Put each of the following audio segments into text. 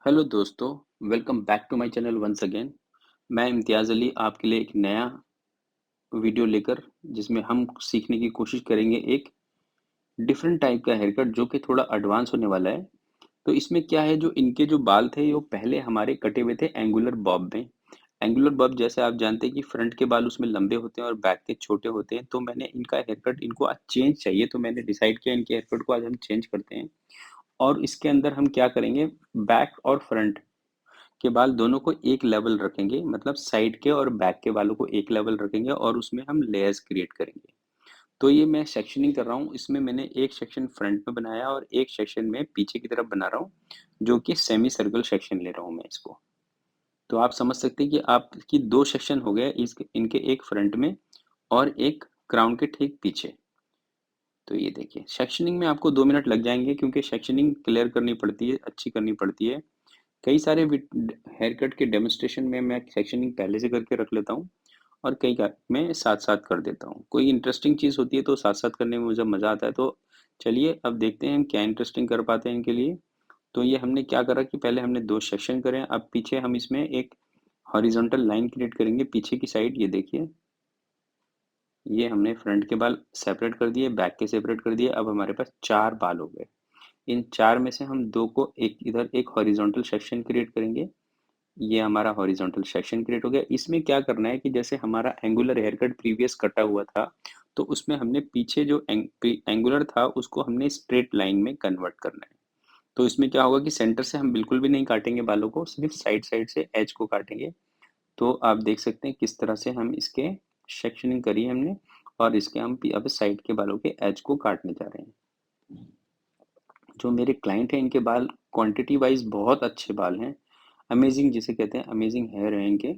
Hello दोस्तों, welcome back to my channel once again. मैं इम्तियाज़ अली आपके लिए एक नया वीडियो लेकर जिसमें हम सीखने की कोशिश करेंगे एक डिफरेंट टाइप का हेयर कट जो कि थोड़ा एडवांस होने वाला है। तो इसमें क्या है, जो इनके जो बाल थे वो पहले हमारे कटे हुए थे एंगुलर बॉब में। एंगुलर बॉब जैसे आप जानते हैं कि फ्रंट के बाल उसमें लंबे होते हैं और बैक के छोटे होते हैं। तो मैंने इनका हेयर कट इनको आज चेंज चाहिए, तो मैंने डिसाइड किया इनके हेयर कट को आज हम चेंज करते हैं। और इसके अंदर हम क्या करेंगे, बैक और फ्रंट के बाल दोनों को एक लेवल रखेंगे, मतलब साइड के और बैक के बालों को एक लेवल रखेंगे और उसमें हम लेयर्स क्रिएट करेंगे। तो ये मैं सेक्शनिंग कर रहा हूँ, इसमें मैंने एक सेक्शन फ्रंट में बनाया और एक सेक्शन में पीछे की तरफ बना रहा हूँ, जो कि सेमी सर्कल सेक्शन ले रहा हूँ मैं इसको। तो आप समझ सकते हैं कि आपकी दो सेक्शन हो गए, इस इनके एक फ्रंट में और एक क्राउन के ठीक पीछे। तो ये देखिए, सेक्शनिंग में आपको 2 मिनट लग जाएंगे क्योंकि सेक्शनिंग क्लियर करनी पड़ती है, अच्छी करनी पड़ती है। कई सारे हेयर कट के डेमोन्स्ट्रेशन में मैं सेक्शनिंग पहले से करके रख लेता हूँ और कई का मैं साथ साथ कर देता हूँ। कोई इंटरेस्टिंग चीज़ होती है तो साथ साथ करने में मुझे मज़ा आता है। तो चलिए अब देखते हैं हम क्या इंटरेस्टिंग कर पाते हैं इनके लिए। तो ये हमने क्या करा कि पहले हमने दो सेक्शन करे, अब पीछे हम इसमें एक हॉरिजॉन्टल लाइन क्रिएट करेंगे पीछे की साइड। ये देखिए, ये हमने फ्रंट के बाल सेपरेट कर दिए, बैक के सेपरेट कर दिए। अब हमारे पास चार बाल हो गए। इन चार में से हम दो को एक इधर एक हॉरिजॉन्टल सेक्शन क्रिएट करेंगे। ये हमारा हॉरिजॉन्टल सेक्शन क्रिएट हो गया। इसमें क्या करना है कि जैसे हमारा एंगुलर हेयर कट प्रीवियस कटा हुआ था, तो उसमें हमने पीछे जो एंगुलर था उसको हमने स्ट्रेट लाइन में कन्वर्ट करना है। तो इसमें क्या होगा कि सेंटर से हम बिल्कुल भी नहीं काटेंगे बालों को, सिर्फ साइड साइड से एज को काटेंगे। तो आप देख सकते हैं किस तरह से हम इसके सेक्शनिंग करी है हमने, और इसके हम अब साइड के बालों के एज को काटने जा रहे हैं। जो मेरे क्लाइंट हैं इनके बाल क्वांटिटी वाइज बहुत अच्छे बाल हैं, अमेजिंग जिसे कहते हैं, अमेजिंग हेयर है इनके।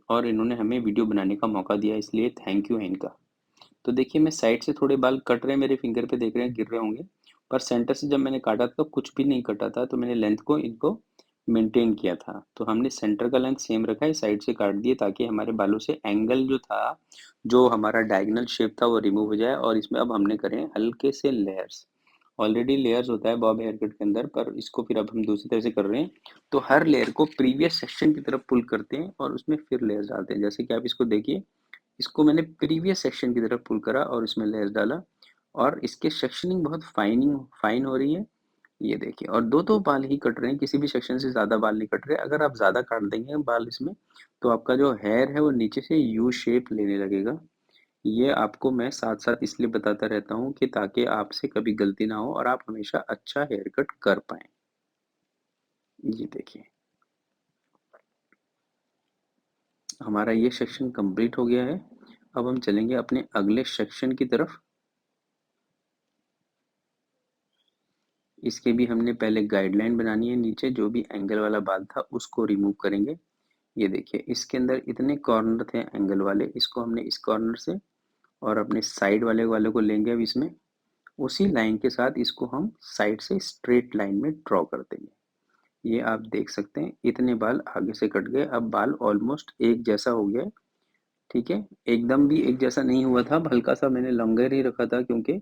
और इन्होंने हमें वीडियो बनाने का मौका दिया, इसलिए थैंक यू है इनका। तो देखिए, मैं साइड से थोड़े बाल कट रहे हैं, मेरे फिंगर पे देख रहे हैं गिर रहे होंगे, पर सेंटर से जब मैंने काटा था तो कुछ भी नहीं कटा था, तो मैंने लेंथ को इनको मेंटेन किया था। तो हमने सेंटर का लेंथ सेम रखा है, साइड से काट दिए ताकि हमारे बालों से एंगल जो था, जो हमारा डायगोनल शेप था वो रिमूव हो जाए। और इसमें अब हमने करें हल्के से लेयर्स। ऑलरेडी लेयर्स होता है बॉब हेयर कट के अंदर, पर इसको फिर अब हम दूसरी तरह से कर रहे हैं। तो हर लेयर को प्रीवियस सेक्शन की तरफ पुल करते हैं और उसमें फिर लेयर्स डालते हैं। जैसे कि आप इसको देखिए, इसको मैंने प्रीवियस सेक्शन की तरफ पुल करा और इसमें लेयर्स डाला, और इसके सेक्शनिंग बहुत फाइन हो रही है। ये देखिए, और दो दो बाल ही कट रहे हैं, किसी भी सेक्शन से ज़्यादा बाल नहीं कट रहे। अगर आप ज़्यादा काट देंगे बाल इसमें, तो आपका जो हेयर है वो नीचे से यू शेप लेने लगेगा। ये आपको मैं साथ साथ इसलिए बताता रहता हूँ कि ताकि आपसे कभी गलती ना हो और आप हमेशा अच्छा हेयर कट कर पाए। ये देखिए, हमारा ये सेक्शन कंप्लीट हो गया है। अब हम चलेंगे अपने अगले सेक्शन की तरफ। इसके भी हमने पहले गाइडलाइन बनानी है, नीचे जो भी एंगल वाला बाल था उसको रिमूव करेंगे। ये देखिए, इसके अंदर इतने कॉर्नर थे एंगल वाले, इसको हमने इस कॉर्नर से और अपने साइड वाले वाले को लेंगे। अब इसमें उसी लाइन के साथ इसको हम साइड से स्ट्रेट लाइन में ड्रॉ कर देंगे। ये आप देख सकते हैं, इतने बाल आगे से कट गए। अब बाल ऑलमोस्ट एक जैसा हो गया है। ठीक है, एकदम भी एक जैसा नहीं हुआ था, हल्का सा मैंने लॉन्गर ही रखा था क्योंकि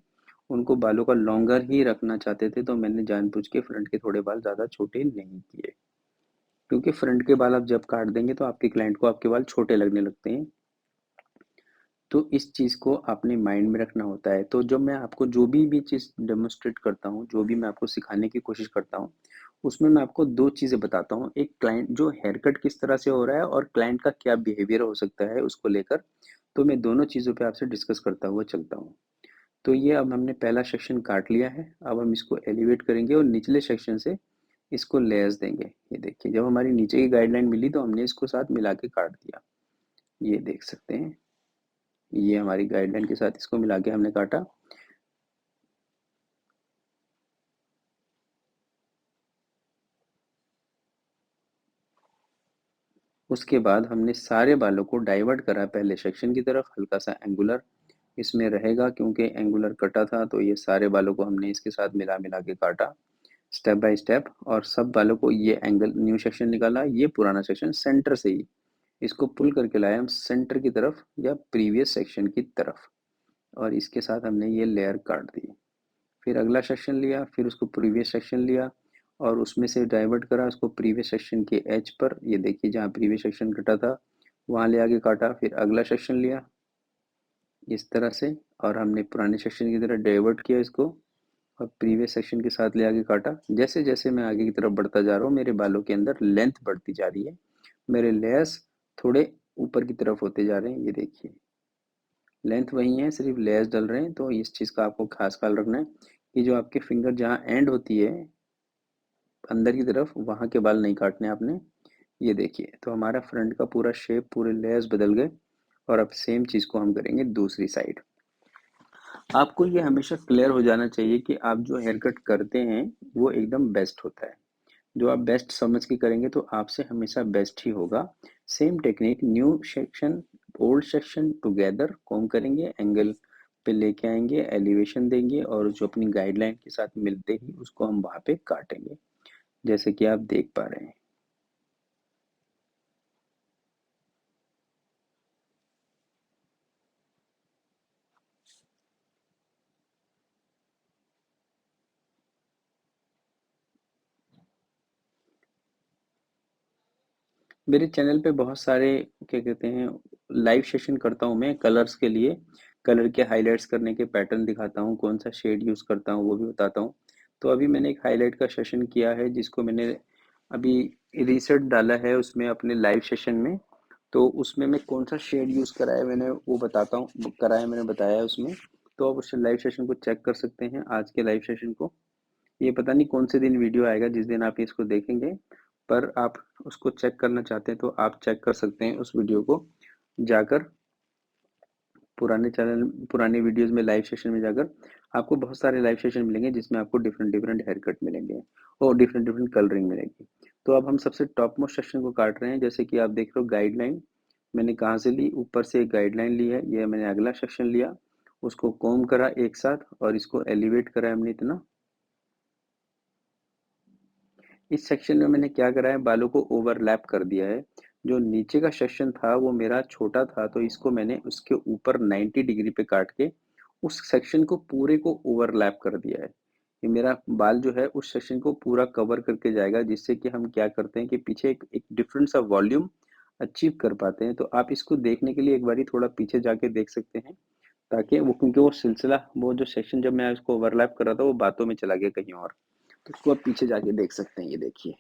उनको बालों का लॉन्गर ही रखना चाहते थे। तो मैंने जानबूझ के फ्रंट के थोड़े बाल ज़्यादा छोटे नहीं किए, क्योंकि फ्रंट के बाल आप जब काट देंगे तो आपके क्लाइंट को आपके बाल छोटे लगने लगते हैं। तो इस चीज़ को आपने माइंड में रखना होता है। तो जब मैं आपको जो भी चीज़ डेमोन्स्ट्रेट करता हूँ, जो भी मैं आपको सिखाने की कोशिश करता हूँ, उसमें मैं आपको दो चीज़ें बताता हूँ। एक, क्लाइंट जो हेयर कट किस तरह से हो रहा है और क्लाइंट का क्या बिहेवियर हो सकता है उसको लेकर। तो मैं दोनों चीज़ों पे आपसे डिस्कस करता हुआ चलता हूँ। तो ये अब हमने पहला सेक्शन काट लिया है, अब हम इसको एलिवेट करेंगे और निचले सेक्शन से इसको लेयर्स देंगे। ये देखिए, जब हमारी नीचे की गाइडलाइन मिली तो हमने इसको साथ मिला के काट दिया। ये देख सकते हैं, ये हमारी गाइडलाइन के साथ इसको मिला के हमने काटा। उसके बाद हमने सारे बालों को डाइवर्ट करा पहले सेक्शन की तरफ, हल्का सा एंगुलर इसमें रहेगा क्योंकि एंगुलर कटा था। तो ये सारे बालों को हमने इसके साथ मिला मिला के काटा स्टेप बाय स्टेप, और सब बालों को ये एंगल न्यू सेक्शन निकाला। ये पुराना सेक्शन सेंटर से ही इसको पुल करके लाए हम सेंटर की तरफ या प्रीवियस सेक्शन की तरफ, और इसके साथ हमने ये लेयर काट दी। फिर अगला सेक्शन लिया, फिर उसको प्रीवियस सेक्शन लिया और उसमें से डाइवर्ट करा उसको प्रीवियस सेक्शन के एज पर, ये देखिए जहाँ प्रीवियस सेक्शन कटा था वहाँ ले आके काटा, फिर अगला सेक्शन लिया इस तरह से, और हमने पुराने सेक्शन की तरह डाइवर्ट किया इसको और प्रीवियस सेक्शन के साथ ले आके काटा। जैसे जैसे मैं आगे की तरफ बढ़ता जा रहा हूँ मेरे बालों के अंदर लेंथ बढ़ती जा रही है, मेरे लेयर्स थोड़े ऊपर की तरफ होते जा रहे हैं। ये देखिए लेंथ वही है, सिर्फ लेयर्स डल रहे हैं। तो इस चीज़ का आपको खास ख्याल रखना है कि जो आपके फिंगर जहाँ एंड होती है अंदर की तरफ, वहाँ के बाल नहीं काटने आपने। ये देखिए तो हमारा फ्रंट का पूरा शेप, पूरे लेयर्स बदल गए। और अब सेम चीज़ को हम करेंगे दूसरी साइड। आपको ये हमेशा क्लियर हो जाना चाहिए कि आप जो हेयर कट करते हैं वो एकदम बेस्ट होता है। जो आप बेस्ट समझ के करेंगे तो आपसे हमेशा बेस्ट ही होगा। Same technique, new section old section together comb करेंगे, एंगल पे लेके आएंगे, एलिवेशन देंगे और जो अपनी गाइडलाइन के साथ मिलते ही उसको हम वहाँ पे काटेंगे, जैसे कि आप देख पा रहे हैं। मेरे चैनल पे बहुत सारे क्या कहते हैं लाइव सेशन करता हूँ मैं कलर्स के लिए। कलर के हाइलाइट्स करने के पैटर्न दिखाता हूँ, कौन सा शेड यूज़ करता हूँ वो भी बताता हूँ। तो अभी मैंने एक हाईलाइट का सेशन किया है जिसको मैंने अभी रीसेट डाला है उसमें अपने लाइव सेशन में। तो उसमें मैं कौन सा शेड यूज़ करा है मैंने वो बताता हूँ, करा है मैंने बताया है उसमें। तो आप उस लाइव सेशन को चेक कर सकते हैं, आज के लाइव सेशन को। ये पता नहीं कौन से दिन वीडियो आएगा जिस दिन आप इसको देखेंगे, पर आप उसको चेक करना चाहते हैं तो आप चेक कर सकते हैं उस वीडियो को जाकर। पुराने चैनल पुराने वीडियोस में लाइव सेशन में जाकर आपको बहुत सारे लाइव सेशन मिलेंगे जिसमें आपको डिफरेंट डिफरेंट हेयर कट मिलेंगे और डिफरेंट डिफरेंट कलरिंग मिलेगी। तो अब हम सबसे टॉप मोस्ट सेक्शन को काट रहे हैं। जैसे कि आप देख रहे हो गाइडलाइन मैंने कहाँ से ली, ऊपर से एक गाइडलाइन ली है, ये मैंने अगला सेक्शन लिया, उसको कोम करा एक साथ और इसको एलिवेट करा हमने इतना। इस सेक्शन में मैंने क्या करा है, बालों को ओवरलैप कर दिया है। जो नीचे का सेक्शन था वो मेरा छोटा था तो इसको मैंने उसके ऊपर 90 डिग्री पे काट के उस सेक्शन को पूरे को ओवरलैप कर दिया है। ये मेरा बाल जो है उस सेक्शन को पूरा कवर करके जाएगा, जिससे कि हम क्या करते हैं कि पीछे एक डिफरेंट सा वॉल्यूम अचीव कर पाते हैं। तो आप इसको देखने के लिए एक बारी थोड़ा पीछे जाके देख सकते हैं, ताकि वो क्योंकि वो सिलसिला वो जो सेक्शन जब मैं उसको ओवरलैप कर रहा था वो बातों में चला गया कहीं और। तो उसको आप पीछे जाके देख सकते हैं। ये देखिए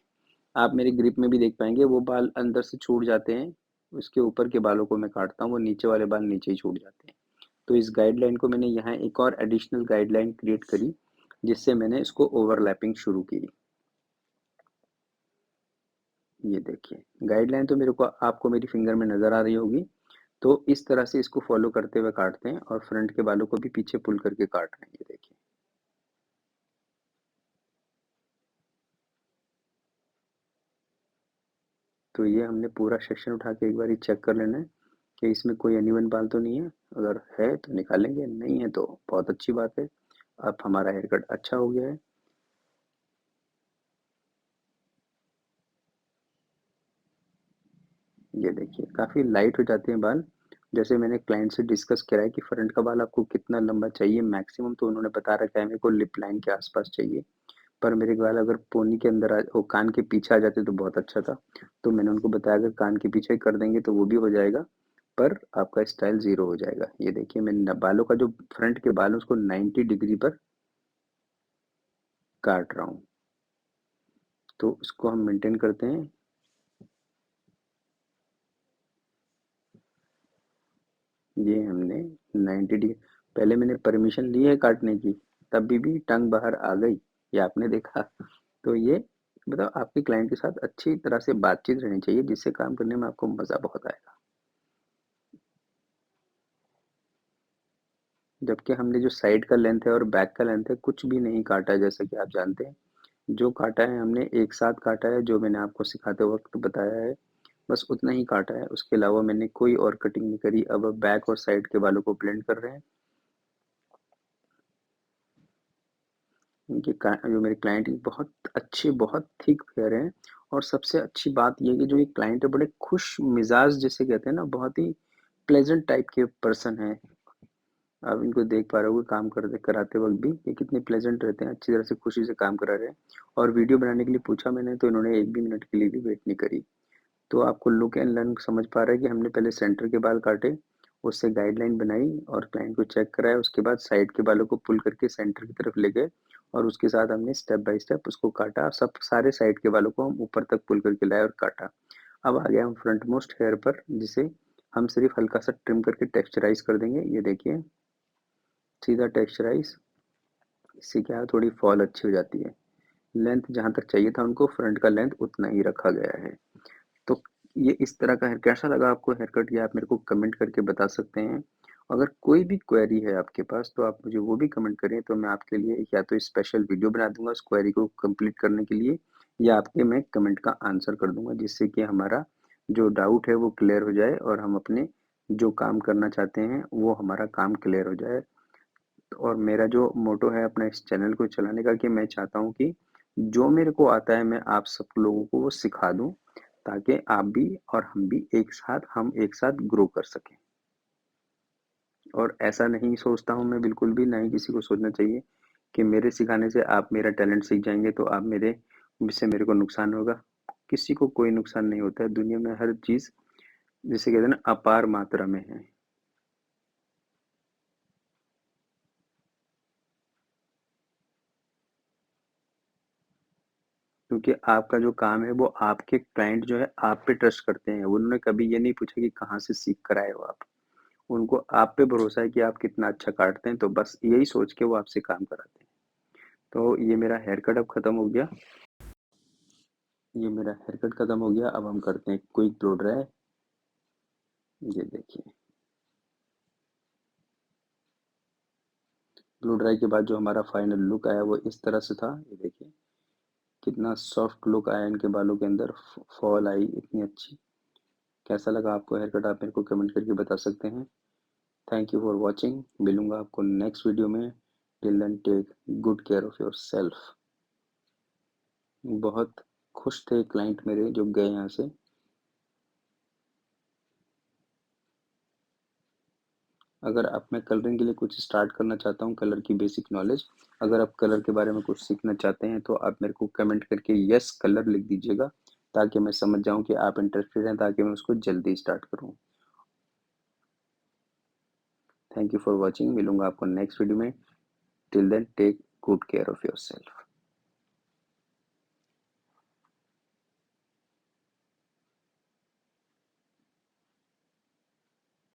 आप मेरी ग्रिप में भी देख पाएंगे वो बाल अंदर से छूट जाते हैं। उसके ऊपर के बालों को मैं काटता हूँ वो नीचे वाले बाल नीचे ही छूट जाते हैं। तो इस गाइडलाइन को मैंने यहाँ एक और एडिशनल गाइडलाइन क्रिएट करी जिससे मैंने इसको ओवरलैपिंग शुरू की। ये देखिए गाइडलाइन तो मेरे को आपको मेरी फिंगर में नज़र आ रही होगी। तो इस तरह से इसको फॉलो करते हुए काटते हैं और फ्रंट के बालों को भी पीछे पुल करके काट रहे हैं। ये देखिए तो ये हमने पूरा सेक्शन उठा के एक बार चेक कर लेना है कि इसमें कोई अनइवन बाल तो नहीं है। अगर है तो निकालेंगे, नहीं है तो बहुत अच्छी बात है, अब हमारा हेयर कट अच्छा हो गया है। ये देखिए काफ़ी लाइट हो जाते हैं बाल। जैसे मैंने क्लाइंट से डिस्कस करा है कि फ्रंट का बाल आपको कितना लंबा चाहिए मैक्सिमम, तो उन्होंने बता रखा है मेरे को लिप लाइन के आसपास चाहिए। पर मेरे बाल अगर पोनी के अंदर वो कान के पीछे आ जाते तो बहुत अच्छा था। तो मैंने उनको बताया अगर कान के पीछे कर देंगे तो वो भी हो जाएगा, पर आपका स्टाइल ज़ीरो हो जाएगा। ये देखिए मैं बालों का जो फ्रंट के बाल है उसको 90 डिग्री पर काट रहा हूँ। तो इसको हम मेंटेन करते हैं। ये हमने 90 डिग्री, पहले मैंने परमिशन ली है काटने की, तभी भी टंग बाहर आ गई, ये आपने देखा। तो ये मतलब आपके क्लाइंट के साथ अच्छी तरह से बातचीत रहनी चाहिए जिससे काम करने में आपको मज़ा बहुत आएगा। जबकि हमने जो साइड का लेंथ है और बैक का लेंथ है कुछ भी नहीं काटा है, जैसा कि आप जानते हैं। जो काटा है हमने एक साथ काटा है, जो मैंने आपको सिखाते वक्त बताया है बस उतना ही काटा है। उसके अलावा मैंने कोई और कटिंग नहीं करी। अब बैक और साइड के बालों को ब्लेंड कर रहे हैं। इनके जो मेरे क्लाइंट हैं बहुत अच्छे, बहुत थिक हेयर हैं। और सबसे अच्छी बात ये है कि जो ये क्लाइंट है बड़े खुश मिजाज जिसे कहते हैं ना, बहुत ही प्लेजेंट टाइप के पर्सन हैं। आप इनको देख पा रहे होगे काम करते कराते वक़्त भी ये कितने प्लेज़ेंट रहते हैं, अच्छी तरह से खुशी से काम करा रहे हैं और वीडियो बनाने के लिए पूछा मैंने तो इन्होंने 1 भी मिनट के लिए भी वेट नहीं करी। तो आपको लुक एंड लर्न समझ पा रहा है कि हमने पहले सेंटर के बाल काटे, उससे गाइडलाइन बनाई और क्लाइंट को चेक कराया, उसके बाद साइड के बालों को पुल करके सेंटर की तरफ ले गए और उसके साथ हमने स्टेप बाय स्टेप उसको काटा। सब सारे साइड के बालों को हम ऊपर तक पुल करके लाए और काटा। अब आ गए हम फ्रंट मोस्ट हेयर पर, जिसे हम सिर्फ हल्का सा ट्रिम करके टेक्सचराइज कर देंगे। ये देखिए, सीधा टेक्सचराइज। इससे क्या है, थोड़ी फॉल अच्छी हो जाती है। लेंथ जहाँ तक चाहिए था उनको, फ्रंट का लेंथ उतना ही रखा गया है। तो ये इस तरह का हेयर कैसा लगा आपको हेयर कट, ये आप मेरे को कमेंट करके बता सकते हैं। अगर कोई भी क्वेरी है आपके पास तो आप मुझे वो भी कमेंट करें, तो मैं आपके लिए या तो स्पेशल वीडियो बना दूंगा उस क्वेरी को कंप्लीट करने के लिए, या आपके मैं कमेंट का आंसर कर दूंगा, जिससे कि हमारा जो डाउट है वो क्लियर हो जाए और हम अपने जो काम करना चाहते हैं वो हमारा काम क्लियर हो जाए। और मेरा जो मोटो है अपना इस चैनल को चलाने का, कि मैं चाहता हूँ कि जो मेरे को आता है मैं आप सब लोगों को वो सिखा दूँ, ताकि आप भी और हम एक साथ ग्रो कर सकें। और ऐसा नहीं सोचता हूँ मैं बिल्कुल भी, ना ही किसी को सोचना चाहिए कि मेरे सिखाने से आप मेरा टैलेंट सीख जाएंगे तो आप मेरे को नुकसान होगा। किसी को कोई नुकसान नहीं होता है दुनिया में, हर चीज़ जिसे कहते हैं ना अपार मात्रा में है। क्योंकि आपका जो काम है वो आपके क्लाइंट जो है आप पे ट्रस्ट करते हैं, उन्होंने कभी ये नहीं पूछा कि कहाँ से सीख कर आए हो आप। उनको आप पे भरोसा है कि आप कितना अच्छा काटते हैं, तो बस यही सोच के वो आपसे काम कराते हैं। तो ये मेरा हेयर कट अब खत्म हो गया। ये मेरा हेयर कट खत्म हो गया, अब हम करते हैं क्विक ब्लो ड्राई। ये देखिए, ब्लो ड्राई के बाद जो हमारा फाइनल लुक आया वो इस तरह से था। ये देखिए कितना सॉफ्ट लुक आया, इनके बालों के अंदर फॉल आई इतनी अच्छी। कैसा लगा आपको हेयर कट, आप मेरे को कमेंट करके बता सकते हैं। थैंक यू फॉर वॉचिंग, मिलूंगा आपको नेक्स्ट वीडियो में। Till then take good care of yourself. बहुत खुश थे क्लाइंट मेरे जो गए यहाँ से। अगर आप मैं कलरिंग के लिए कुछ स्टार्ट करना चाहता हूँ, कलर की बेसिक नॉलेज, अगर आप कलर के बारे में कुछ सीखना चाहते हैं तो आप मेरे को कमेंट करके यस कलर लिख दीजिएगा, ताकि मैं समझ जाऊँ कि आप इंटरेस्टेड हैं, ताकि मैं उसको जल्दी स्टार्ट करूँ। थैंक यू फॉर वॉचिंग, मिलूंगा आपको नेक्स्ट वीडियो में। Till then take good care of your self.